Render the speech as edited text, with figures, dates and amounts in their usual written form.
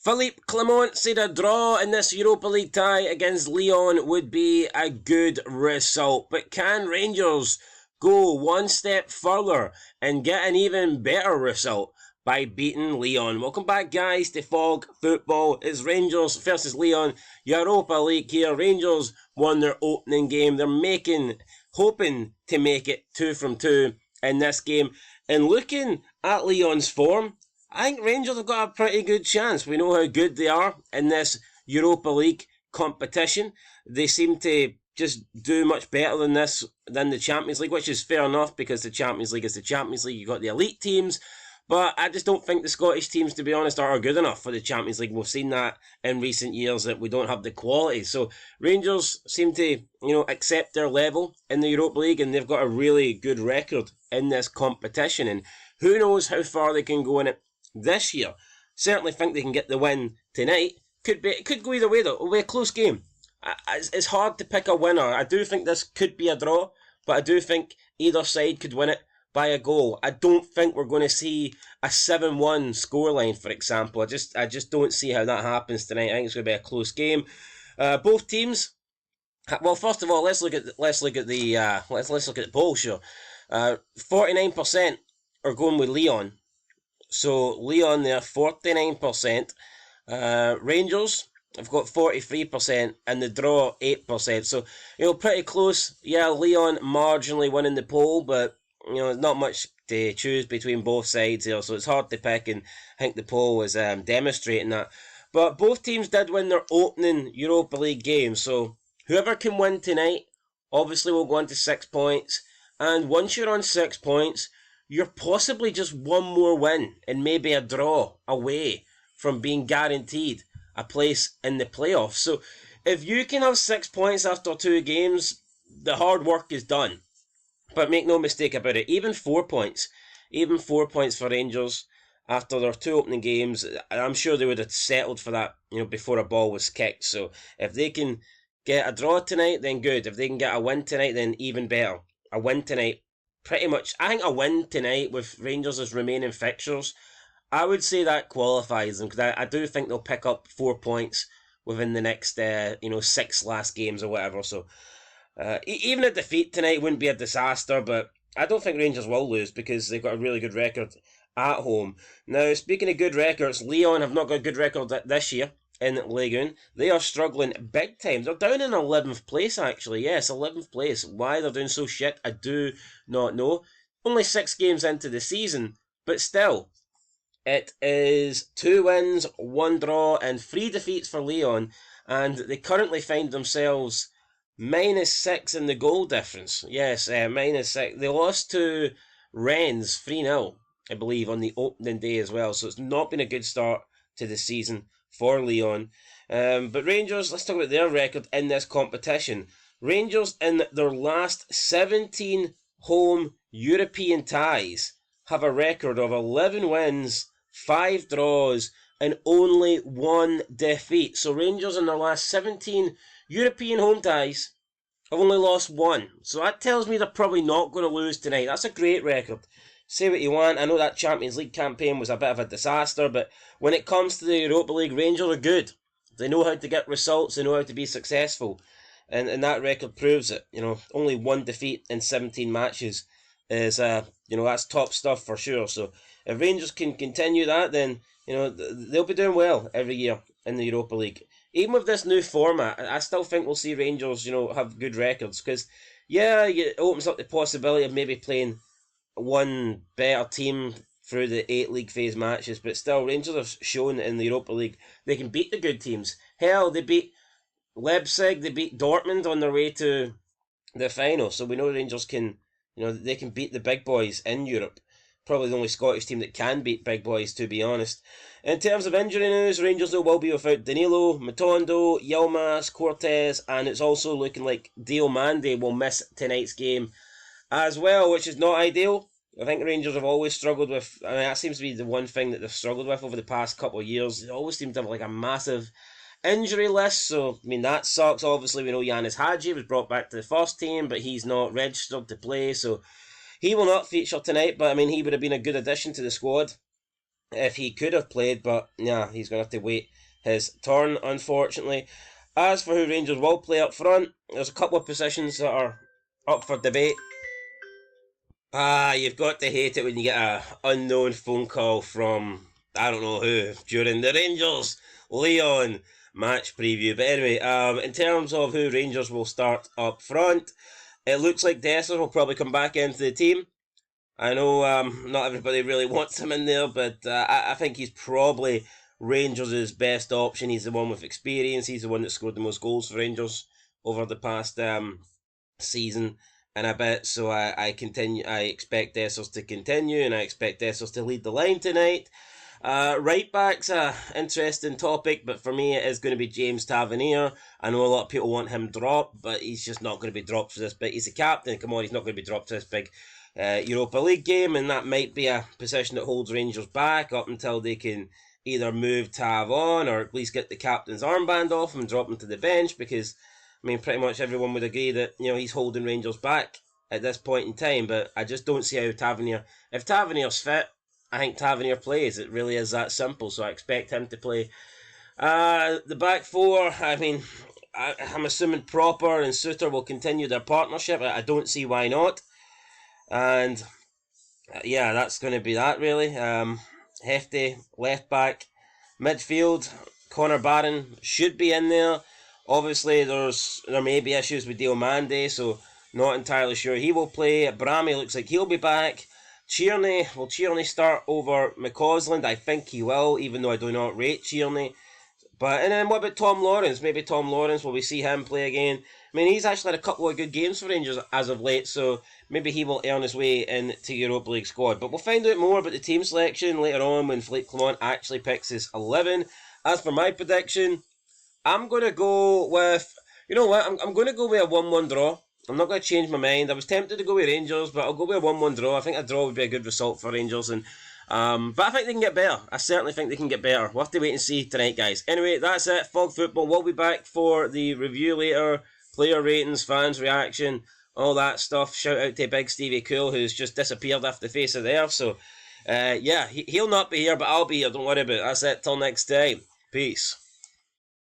Philippe Clement said a draw in this Europa League tie against Lyon would be a good result. But can Rangers go one step further and get an even better result by beating Lyon? Welcome back, guys, to Fog Football. It's Rangers versus Lyon, Europa League here. Rangers won their opening game. They're hoping to make it 2 from 2 in this game. And looking at Lyon's form, I think Rangers have got a pretty good chance. We know how good they are in this Europa League competition. They seem to just do much better than the Champions League, which is fair enough because the Champions League is the Champions League. You've got the elite teams, but I just don't think the Scottish teams, to be honest, are good enough for the Champions League. We've seen that in recent years that we don't have the quality. So Rangers seem to, accept their level in the Europa League, and they've got a really good record in this competition. And who knows how far they can go in it this year. Certainly think they can get the win tonight. It could go either way though. It'll be a close game. It's hard to pick a winner. I do think this could be a draw, but I do think either side could win it by a goal. I don't think we're going to see a 7-1 scoreline, for example. I just don't see how that happens tonight. I think it's going to be a close game. Both teams. Well, first of all, let's look at the poll. Sure, 49% are going with Lyon. So Lyon there, 49%. Rangers have got 43% and the draw 8%. So, pretty close. Yeah, Lyon marginally winning the poll, but, not much to choose between both sides here. So it's hard to pick, and I think the poll is demonstrating that. But both teams did win their opening Europa League games. So whoever can win tonight, obviously will go on to 6 points. And once you're on 6 points, you're possibly just one more win and maybe a draw away from being guaranteed a place in the playoffs. So if you can have 6 points after 2 games, the hard work is done. But make no mistake about it, even 4 points for Rangers after their 2 opening games, I'm sure they would have settled for that, before a ball was kicked. So if they can get a draw tonight, then good. If they can get a win tonight, then even better. A win tonight. Pretty much, I think a win tonight with Rangers' remaining fixtures, I would say that qualifies them, because I do think they'll pick up 4 points within the next, 6 last games or whatever. So, even a defeat tonight wouldn't be a disaster, but I don't think Rangers will lose because they've got a really good record at home. Now, speaking of good records, Lyon have not got a good record this year in Lyon. They are struggling big time. They're down in 11th place, actually. Yes, 11th place. Why they're doing so shit, I do not know. Only 6 games into the season, but still, it is 2 wins, 1 draw, and 3 defeats for Lyon, and they currently find themselves -6 in the goal difference. Yes, -6. They lost to Rennes 3-0, I believe, on the opening day as well, so it's not been a good start to the season for Lyon. But Rangers, let's talk about their record in this competition. Rangers, in their last 17 home European ties, have a record of 11 wins, 5 draws, and only 1 defeat. So Rangers, in their last 17 European home ties, have only lost 1. So that tells me they're probably not going to lose tonight. That's a great record. Say what you want, I know that Champions League campaign was a bit of a disaster, but when it comes to the Europa League, Rangers are good. They know how to get results, they know how to be successful, and that record proves it. Only 1 defeat in 17 matches is, that's top stuff for sure. So if Rangers can continue that, then, they'll be doing well every year in the Europa League. Even with this new format, I still think we'll see Rangers, have good records, because, yeah, it opens up the possibility of maybe playing one better team through the 8 league phase matches, but still, Rangers have shown in the Europa League they can beat the good teams. Hell, they beat Leipzig, they beat Dortmund on their way to the final, so we know Rangers can, they can beat the big boys in Europe. Probably the only Scottish team that can beat big boys, to be honest. In terms of injury news, Rangers will be without Danilo, Matondo, Yilmaz, Cortez, and it's also looking like Diomande will miss tonight's game as well, which is not ideal. I think Rangers have always struggled with, that seems to be the one thing that they've struggled with over the past couple of years. They always seem to have a massive injury list, so that sucks. Obviously, we know Yanis Hadji was brought back to the first team, but he's not registered to play, so he will not feature tonight, but he would have been a good addition to the squad. if he could have played, but yeah, he's going to have to wait his turn, unfortunately. As for who Rangers will play up front, there's a couple of positions that are up for debate. You've got to hate it when you get a unknown phone call from I don't know who during the Rangers Lyon match preview. But anyway, in terms of who Rangers will start up front, it looks like Dessers will probably come back into the team. I know not everybody really wants him in there, but I think he's probably Rangers' best option. He's the one with experience. He's the one that scored the most goals for Rangers over the past season and a bit. So I expect Dessers to continue, and I expect Dessers to lead the line tonight. Right back's a interesting topic, but for me it is going to be James Tavernier. I know a lot of people want him dropped, but he's just not going to be dropped for this big. He's the captain. Come on, he's not going to be dropped for this big Europa League game, and that might be a position that holds Rangers back up until they can either move Tav on or at least get the captain's armband off him and drop him to the bench, because I mean pretty much everyone would agree that he's holding Rangers back at this point in time. But I just don't see how Tavernier, if Tavernier's fit, I think Tavernier plays. It really is that simple. So I expect him to play. The back four, I mean, I'm assuming Proper and Suter will continue their partnership. I don't see why not. And yeah, that's going to be that really. Hefty left back, midfield. Connor Barron should be in there. Obviously, there may be issues with Diomande, so not entirely sure he will play. Brahmi looks like he'll be back. Will Tierney start over McCausland? I think he will, even though I do not rate Tierney. And then what about Tom Lawrence? Maybe Tom Lawrence, will we see him play again? I mean, he's actually had a couple of good games for Rangers as of late, so maybe he will earn his way into Europa League squad. But we'll find out more about the team selection later on when Philippe Clement actually picks his 11. As for my prediction, I'm going to go with... You know what? I'm going to go with a 1-1 draw. I'm not going to change my mind. I was tempted to go with Rangers, but I'll go with a 1-1 draw. I think a draw would be a good result for Rangers, and but I think they can get better. I certainly think they can get better. We'll have to wait and see tonight, guys. Anyway, that's it. Fog Football. We'll be back for the review later. Player ratings, fans' reaction, all that stuff. Shout out to Big Stevie Cool, who's just disappeared off the face of the earth. So, yeah, he'll not be here, but I'll be here. Don't worry about it. That's it. Till next time. Peace.